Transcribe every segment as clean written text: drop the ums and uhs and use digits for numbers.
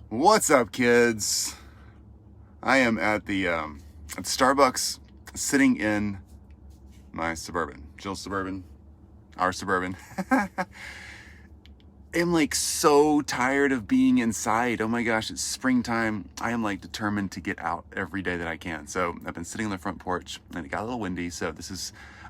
What's up, kids? I am at the Starbucks, sitting in my Suburban, Jill's Suburban, our Suburban. I'm like so tired of being inside. Oh my gosh, it's springtime. I am like determined to get out every day that I can. So I've been sitting on the front porch, and it got a little windy. So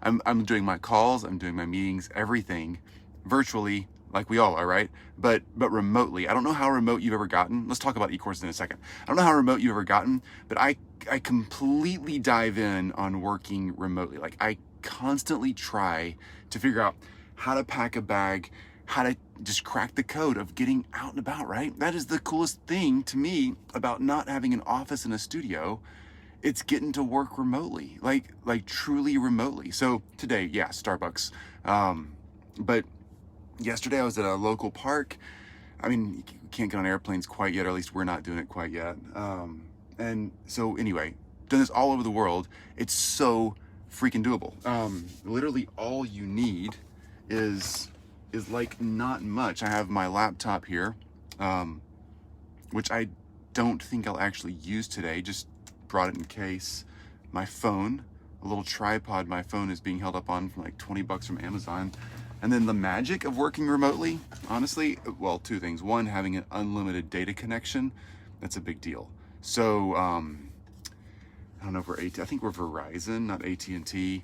I'm doing my calls, I'm doing my meetings, everything virtually, like we all are, right? But remotely. I don't know how remote you've ever gotten. Let's talk about e-courses in a second. I don't know how remote you've ever gotten, but I completely dive in on working remotely. Like, I constantly try to figure out how to pack a bag, how to just crack the code of getting out and about, right? That is the coolest thing to me about not having an office and a studio. It's getting to work remotely, like truly remotely. So today, yeah, Starbucks. But yesterday I was at a local park. I mean, you can't get on airplanes quite yet, or at least we're not doing it quite yet. And so anyway, done this all over the world. It's so freaking doable. Literally all you need is like not much. I have my laptop here, which I don't think I'll actually use today. Just brought it in case. My phone, a little tripod my phone is being held up on for like 20 bucks from Amazon. And then the magic of working remotely, honestly, well, two things. One, having an unlimited data connection, that's a big deal. So, I don't know if we're I think we're Verizon, not AT&T.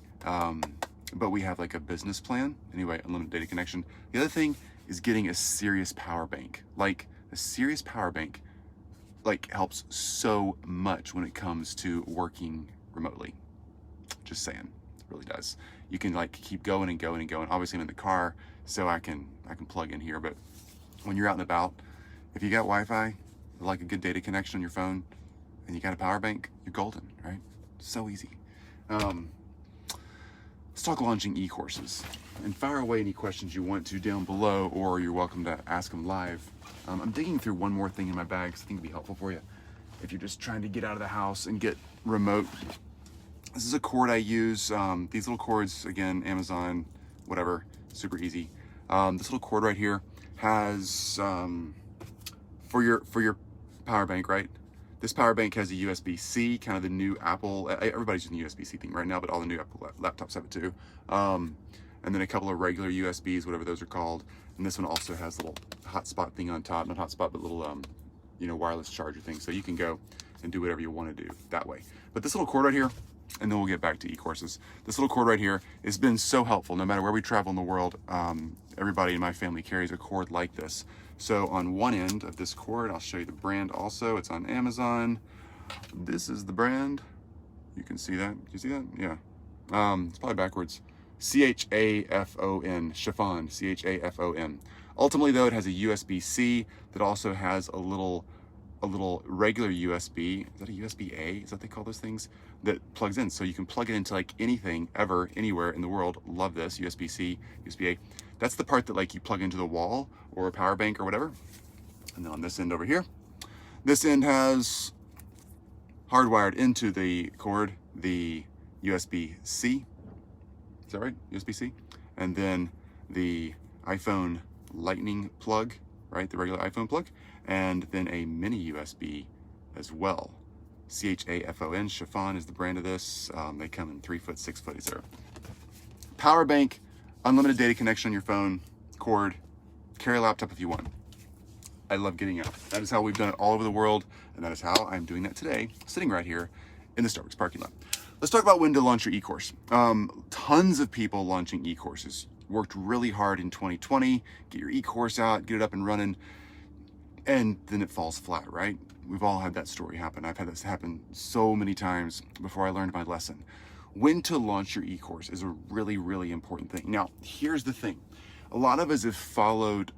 But we have like a business plan. Anyway, unlimited data connection. The other thing is getting a serious power bank. Like, a serious power bank, like, helps so much when it comes to working remotely. Just saying, it really does. You can like keep going and going and going. Obviously I'm in the car, so I can plug in here, but when you're out and about, if you got Wi-Fi, like a good data connection on your phone, and you got a power bank, you're golden, right? So easy. Let's talk launching e-courses, and fire away any questions you want to down below, or you're welcome to ask them live. I'm digging through one more thing in my bag, so I think it'd be helpful for you if you're just trying to get out of the house and get remote. This is a cord I use. These little cords, again, Amazon, whatever, super easy. This little cord right here has, for your power bank, right? This power bank has a USB-C, kind of the new Apple, everybody's using the USB-C thing right now, but all the new Apple laptops have it too. And then a couple of regular USBs, whatever those are called. And this one also has a little hotspot thing on top, not hotspot, but little, wireless charger thing. So you can go and do whatever you want to do that way. But this little cord right here, and then we'll get back to e-courses. This little cord right here has been so helpful. No matter where we travel in the world, everybody in my family carries a cord like this. So on one end of this cord, I'll show you the brand also. It's on Amazon. This is the brand. You can see that. Do you see that? Yeah. It's probably backwards. CHAFON, chiffon, CHAFON. Ultimately though, it has a USB-C that also has a little regular USB. Is that a USB-A? Is that what they call those things? That plugs in. So you can plug it into like anything ever, anywhere in the world. Love this, USB-C, USB-A. That's the part that like you plug into the wall or a power bank or whatever. And then on this end over here, this end has hardwired into the cord, the USB-C. Is that right? USB-C? And then the iPhone lightning plug, right? The regular iPhone plug. And then a mini USB as well. CHAFON, chiffon is the brand of this. They come in 3 foot, 6 foot, etc. Power bank, unlimited data connection on your phone, cord, carry a laptop if you want. I love getting out. That is how we've done it all over the world, and that is how I'm doing that today, sitting right here in the Starbucks parking lot. Let's talk about when to launch your e-course. Tons of people launching e-courses. Worked really hard in 2020, get your e-course out, get it up and running, and then it falls flat, right? We've all had that story happen. I've had this happen so many times before I learned my lesson. When to launch your e-course is a really, really important thing. Now, here's the thing. A lot of us have followed,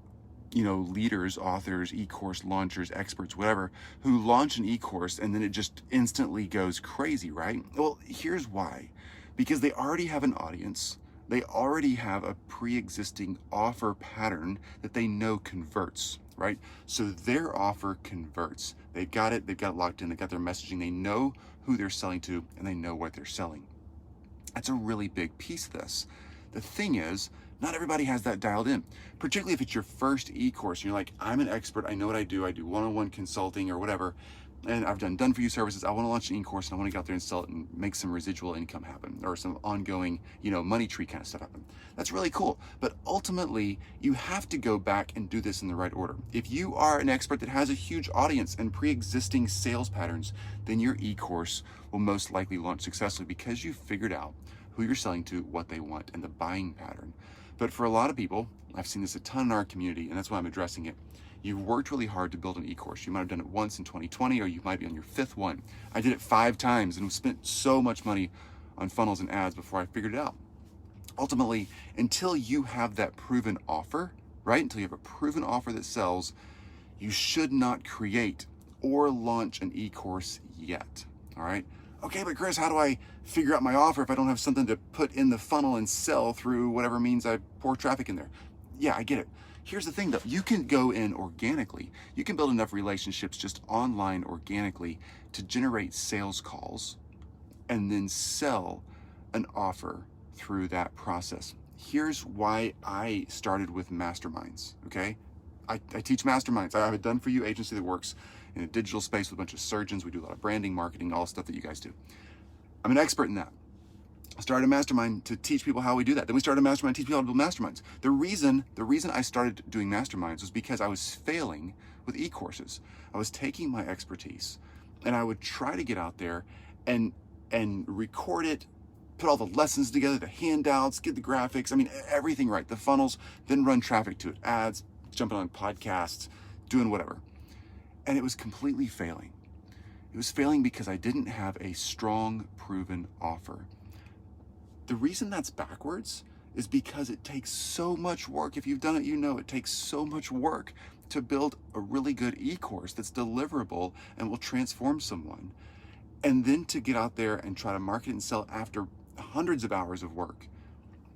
leaders, authors, e-course launchers, experts, whatever, who launch an e-course and then it just instantly goes crazy, right? Well, here's why. Because they already have an audience. They already have a pre-existing offer pattern that they know converts, right? So their offer converts. They've got it locked in, they've got their messaging, they know who they're selling to, and they know what they're selling. That's a really big piece of this. The thing is, Not everybody has that dialed in, particularly if it's your first e-course. You're like, I'm an expert. I know what I do. I do one-on-one consulting or whatever. And I've done for you services. I want to launch an e-course and I want to get out there and sell it and make some residual income happen, or some ongoing, money tree kind of stuff happen. That's really cool. But ultimately, you have to go back and do this in the right order. If you are an expert that has a huge audience and pre-existing sales patterns, then your e-course will most likely launch successfully because you've figured out who you're selling to, what they want, and the buying pattern. But for a lot of people, I've seen this a ton in our community, and that's why I'm addressing it. You've worked really hard to build an e-course. You might have done it once in 2020, or you might be on your 5th one. I did it 5 times and spent so much money on funnels and ads before I figured it out. Ultimately, until you have that proven offer, right? Until you have a proven offer that sells, you should not create or launch an e-course yet, all right? Okay, but Chris, how do I figure out my offer if I don't have something to put in the funnel and sell through whatever means I pour traffic in there? Yeah, I get it. Here's the thing though, you can go in organically. You can build enough relationships just online organically to generate sales calls and then sell an offer through that process. Here's why I started with Masterminds, okay? I teach Masterminds. I have a done for you agency that works in a digital space with a bunch of surgeons. We do a lot of branding, marketing, all the stuff that you guys do. I'm an expert in that. I started a mastermind to teach people how we do that. Then we started a mastermind to teach people how to build masterminds. The reason I started doing masterminds was because I was failing with e-courses. I was taking my expertise and I would try to get out there and record it, put all the lessons together, the handouts, get the graphics, everything right, the funnels, then run traffic to it, ads, jumping on podcasts, doing whatever. And it was completely failing. It was failing because I didn't have a strong, proven offer. The reason that's backwards is because it takes so much work. If you've done it, you know it takes so much work to build a really good e-course that's deliverable and will transform someone. And then to get out there and try to market and sell after hundreds of hours of work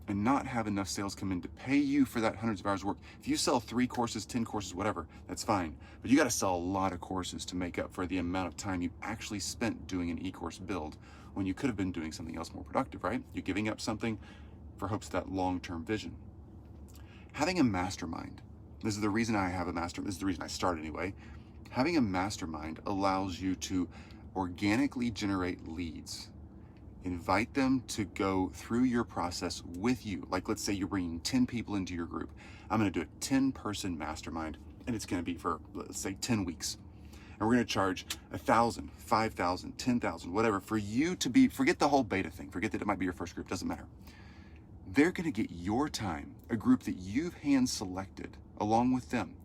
and not have enough sales come in to pay you for that hundreds of hours of work. If you sell 3 courses, 10 courses, whatever, that's fine. But you got to sell a lot of courses to make up for the amount of time you actually spent doing an e-course build when you could have been doing something else more productive, right? You're giving up something for hopes of that long-term vision. Having a mastermind, this is the reason I have a mastermind, this is the reason I started anyway. Having a mastermind allows you to organically generate leads. Invite them to go through your process with you. Like, let's say you're bringing 10 people into your group. I'm going to do a 10-person mastermind, and it's going to be for, let's say, 10 weeks. And we're going to charge $1,000, $5,000, $10,000, whatever, for you to be, forget the whole beta thing. Forget that it might be your first group. Doesn't matter. They're going to get your time, a group that you've hand selected along with them.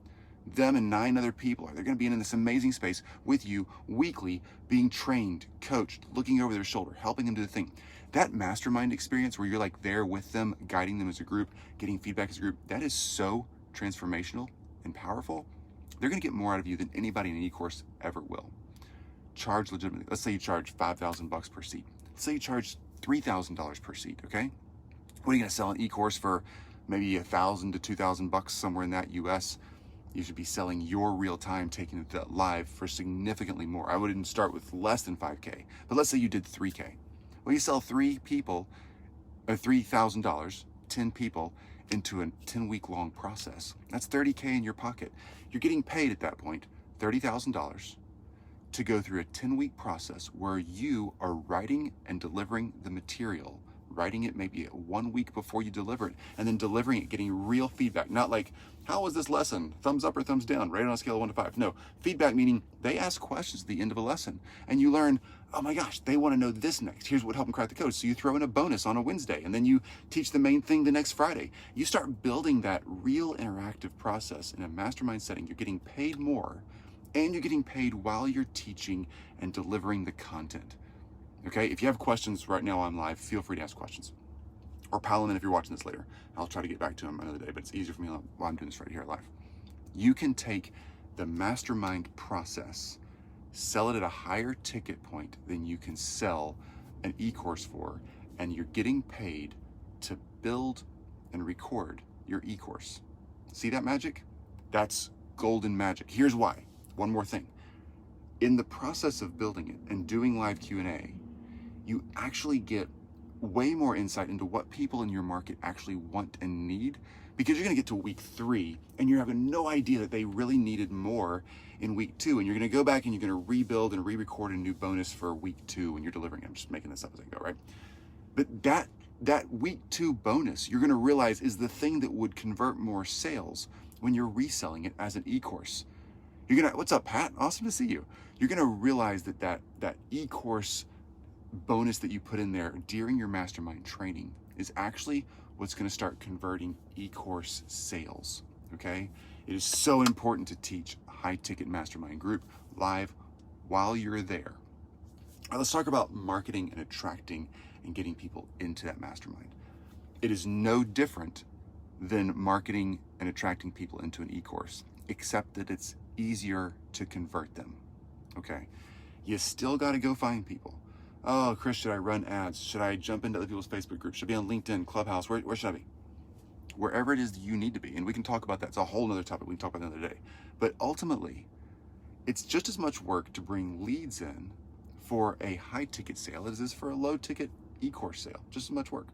Them and 9 other people, they're going to be in this amazing space with you weekly, being trained, coached, looking over their shoulder, helping them do the thing. That mastermind experience where you're like there with them, guiding them as a group, getting feedback as a group, that is so transformational and powerful. They're going to get more out of you than anybody in an e-course ever will. Charge legitimately. Let's say you charge $5,000 per seat. Let's say you charge $3,000 per seat, okay? What are you going to sell an e-course for? Maybe $1,000 to $2,000 somewhere in that US. You should be selling your real time, taking it live for significantly more. I wouldn't start with less than 5K, but let's say you did 3K. Well, you sell 3 people, $3,000, 10 people into a 10-week long process. That's $30K in your pocket. You're getting paid at that point, $30,000 to go through a 10-week process where you are writing and delivering the material, writing it maybe 1 week before you deliver it, and then delivering it, getting real feedback. Not like, how was this lesson? Thumbs up or thumbs down? Rate on a scale of 1 to 5. No, feedback meaning they ask questions at the end of a lesson, and you learn, oh my gosh, they want to know this next. Here's what helped them crack the code. So you throw in a bonus on a Wednesday, and then you teach the main thing the next Friday. You start building that real interactive process in a mastermind setting. You're getting paid more, and you're getting paid while you're teaching and delivering the content. Okay, if you have questions right now on live, feel free to ask questions. Or pile them in if you're watching this later. I'll try to get back to them another day, but it's easier for me while I'm doing this right here live. You can take the mastermind process, sell it at a higher ticket point than you can sell an e-course for, and you're getting paid to build and record your e-course. See that magic? That's golden magic. Here's why. One more thing. In the process of building it and doing live Q&A, you actually get way more insight into what people in your market actually want and need, because you're going to get to week 3 and you're having no idea that they really needed more in week 2, and you're going to go back and you're going to rebuild and re-record a new bonus for week 2 when you're delivering. I'm just making this up as I go, right? But that week 2 bonus, you're going to realize, is the thing that would convert more sales when you're reselling it as an e-course. You're going to, what's up, Pat? Awesome to see you. You're going to realize that e-course bonus that you put in there during your mastermind training is actually what's going to start converting e-course sales, okay? It is so important to teach a high-ticket mastermind group live while you're there. Now, let's talk about marketing and attracting and getting people into that mastermind. It is no different than marketing and attracting people into an e-course, except that it's easier to convert them, okay? You still got to go find people. Oh, Chris, should I run ads? Should I jump into other people's Facebook groups? Should I be on LinkedIn, Clubhouse? Where should I be? Wherever it is that you need to be. And we can talk about that. It's a whole nother topic we can talk about another day. But ultimately, it's just as much work to bring leads in for a high ticket sale as it is for a low ticket e-course sale. Just as much work.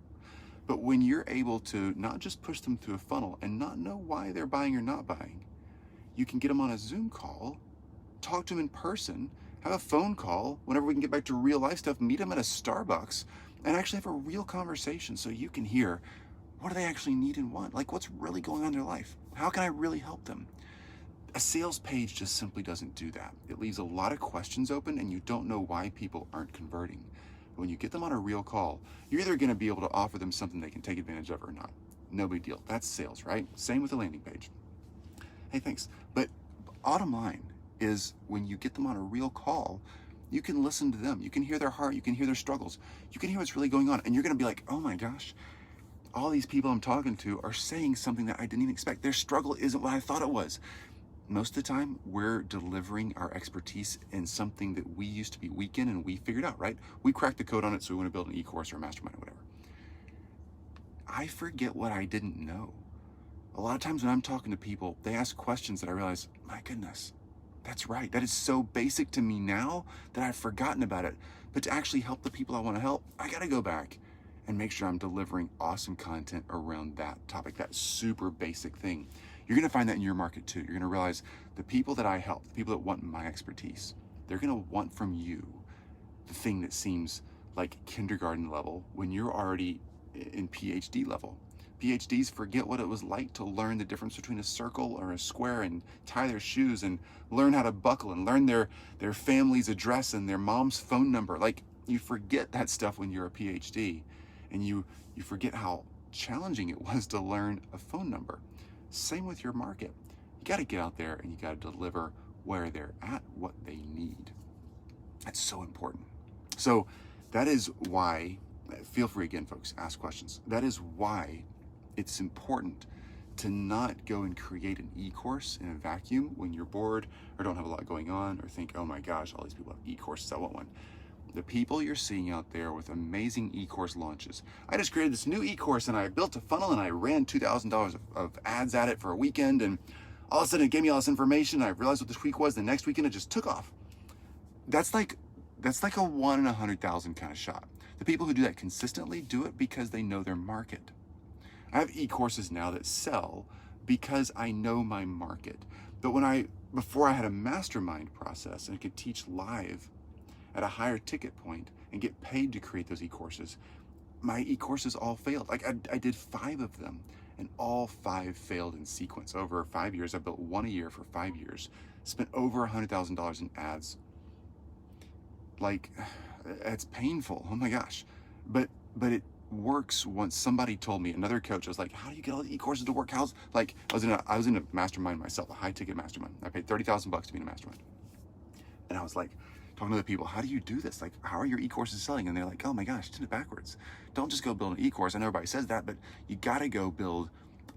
But when you're able to not just push them through a funnel and not know why they're buying or not buying, you can get them on a Zoom call, talk to them in person, have a phone call whenever we can get back to real life stuff, meet them at a Starbucks and actually have a real conversation so you can hear, what do they actually need and want? Like, what's really going on in their life? How can I really help them? A sales page just simply doesn't do that. It leaves a lot of questions open and you don't know why people aren't converting. When you get them on a real call, you're either going to be able to offer them something they can take advantage of or not. No big deal. That's sales, right? Same with the landing page. Hey, thanks. But bottom line is, when you get them on a real call, you can listen to them. You can hear their heart. You can hear their struggles. You can hear what's really going on. And you're going to be like, oh my gosh, all these people I'm talking to are saying something that I didn't even expect. Their struggle isn't what I thought it was. Most of the time, we're delivering our expertise in something that we used to be weak in and we figured out, right? We cracked the code on it, so we want to build an e-course or a mastermind or whatever. I forget what I didn't know. A lot of times when I'm talking to people, they ask questions that I realize, my goodness, that's right. That is so basic to me now that I've forgotten about it. But to actually help the people I want to help, I got to go back and make sure I'm delivering awesome content around that topic, that super basic thing. You're going to find that in your market too. You're going to realize the people that I help, the people that want my expertise, they're going to want from you the thing that seems like kindergarten level when you're already in PhD level. PhDs forget what it was like to learn the difference between a circle or a square and tie their shoes and learn how to buckle and learn their family's address and their mom's phone number. Like, you forget that stuff when you're a PhD, and you forget how challenging it was to learn a phone number. Same with your market. You got to get out there and you got to deliver where they're at, what they need. That's so important. So that is why, feel free again, folks, ask questions. That is why it's important to not go and create an e-course in a vacuum when you're bored or don't have a lot going on or think, oh my gosh, all these people have e-courses, I want one. The people you're seeing out there with amazing e-course launches. I just created this new e-course and I built a funnel and I ran $2,000 of ads at it for a weekend, and all of a sudden it gave me all this information. I realized what the tweak was. The next weekend it just took off. That's like a 1 in 100,000 kind of shot. The people who do that consistently do it because they know their market. I have e-courses now that sell because I know my market. But before I had a mastermind process and could teach live at a higher ticket point and get paid to create those e-courses, my e-courses all failed. Like, I did 5 of them and all 5 failed in sequence. Over 5 years, I built 1 a year for 5 years, spent over $100,000 in ads. Like, it's painful, oh my gosh. But it works. Once somebody told me, another coach, I was like, how do you get all the e-courses to work? I was in a mastermind myself, a high ticket mastermind. I paid $30,000 to be in a mastermind. And I was like, talking to other people, how do you do this? Like, how are your e-courses selling? And they're like, oh my gosh, did it backwards. Don't just go build an e-course. I know everybody says that, but you got to go build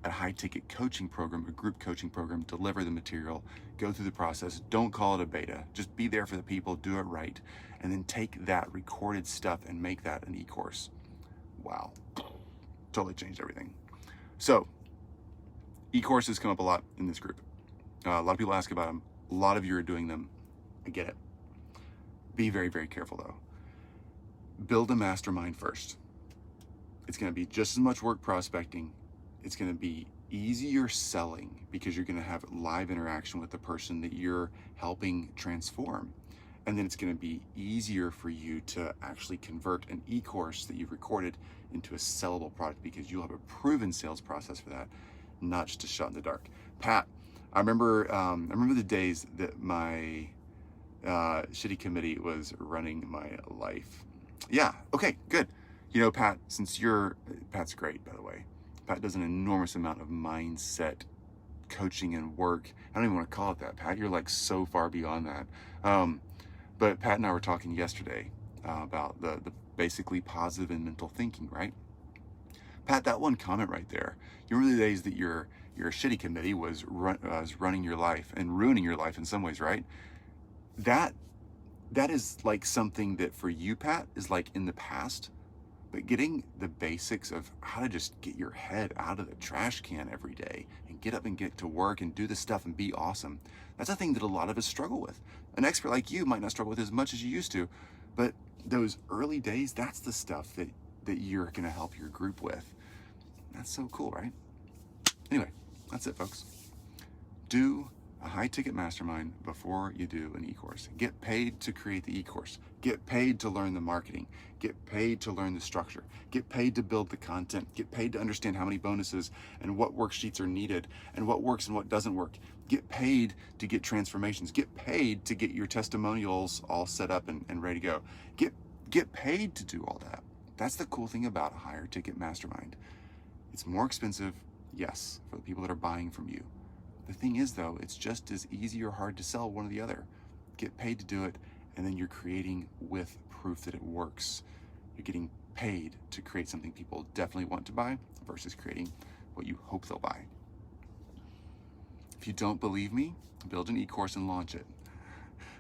a high ticket coaching program, a group coaching program, deliver the material, go through the process. Don't call it a beta. Just be there for the people, do it right. And then take that recorded stuff and make that an e-course. Wow. Totally changed everything. So e-courses come up a lot in this group. A lot of people ask about them. A lot of you are doing them. I get it. Be very, very careful though. Build a mastermind first. It's going to be just as much work prospecting. It's going to be easier selling because you're going to have live interaction with the person that you're helping transform. And then it's going to be easier for you to actually convert an e-course that you've recorded into a sellable product because you'll have a proven sales process for that, not just a shot in the dark. Pat, I remember the days that my shitty committee was running my life. Yeah, okay, good. You know, Pat, Pat's great, by the way. Pat does an enormous amount of mindset coaching and work. I don't even want to call it that, Pat. You're like so far beyond that. But Pat and I were talking yesterday about the basically positive and mental thinking, right? Pat, that one comment right there, you remember the days that your shitty committee was running your life and ruining your life in some ways, right? That is like something that for you, Pat, is like in the past. But getting the basics of how to just get your head out of the trash can every day and get up and get to work and do the stuff and be awesome, that's a thing that a lot of us struggle with. An expert like you might not struggle with as much as you used to, but those early days, that's the stuff that you're going to help your group with. That's so cool, right? Anyway, that's it, folks. Do a high-ticket mastermind before you do an e-course. Get paid to create the e-course. Get paid to learn the marketing. Get paid to learn the structure. Get paid to build the content. Get paid to understand how many bonuses and what worksheets are needed and what works and what doesn't work. Get paid to get transformations. Get paid to get your testimonials all set up and ready to go. Get paid to do all that. That's the cool thing about a higher ticket mastermind. It's more expensive, yes, for the people that are buying from you. The thing is, though, it's just as easy or hard to sell one or the other. Get paid to do it, and then you're creating with proof that it works. You're getting paid to create something people definitely want to buy versus creating what you hope they'll buy. If you don't believe me, build an e-course and launch it.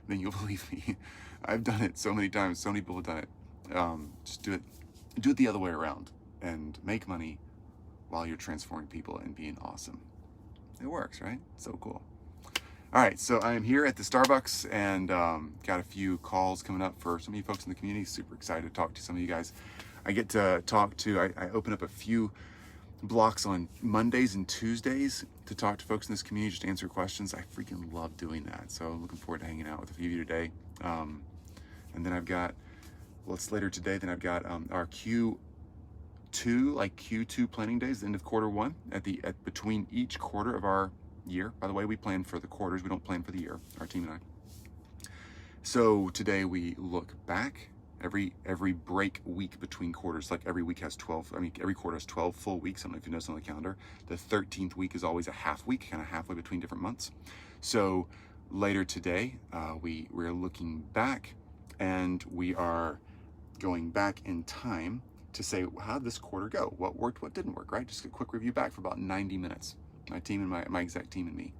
Then you'll believe me. I've done it so many times. So many people have done it. Just do it the other way around and make money while you're transforming people and being awesome. It works, right? So cool. All right, so I am here at the Starbucks and got a few calls coming up for some of you folks in the community. Super excited to talk to some of you guys. I get to talk to, I open up a few blocks on Mondays and Tuesdays to talk to folks in this community, just to answer questions. I freaking love doing that. So looking forward to hanging out with a few of you today. And then I've got, well, it's later today, then I've got our Q2 planning days, the end of quarter one, between each quarter of our year. By the way, we plan for the quarters. We don't plan for the year, our team and I. So today we look back every break week between quarters. Like every week has 12, every quarter has 12 full weeks. I don't know if you noticed on the calendar. The 13th week is always a half week, kind of halfway between different months. So later today, we're looking back and we are going back in time to say, how did this quarter go? What worked, what didn't work, right? Just a quick review back for about 90 minutes. My team and my exec team and me.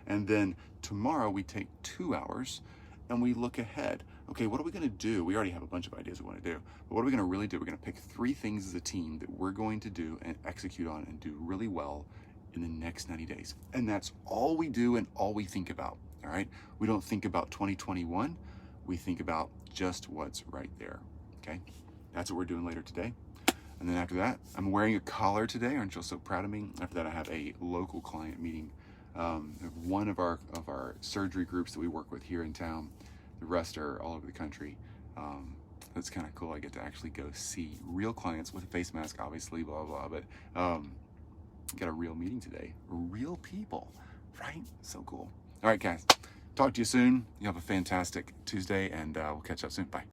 And then tomorrow we take 2 hours and we look ahead. Okay, what are we gonna do? We already have a bunch of ideas we wanna do, but what are we gonna really do? We're gonna pick 3 things as a team that we're going to do and execute on and do really well in the next 90 days. And that's all we do and all we think about, all right? We don't think about 2021, we think about just what's right there, okay? That's what we're doing later today. And then after that, I'm wearing a collar today. Aren't you so proud of me? After that, I have a local client meeting. One of our surgery groups that we work with here in town. The rest are all over the country. That's kind of cool. I get to actually go see real clients with a face mask, obviously, blah, blah, blah. But got a real meeting today. Real people, right? So cool. All right, guys. Talk to you soon. You have a fantastic Tuesday, and we'll catch up soon. Bye.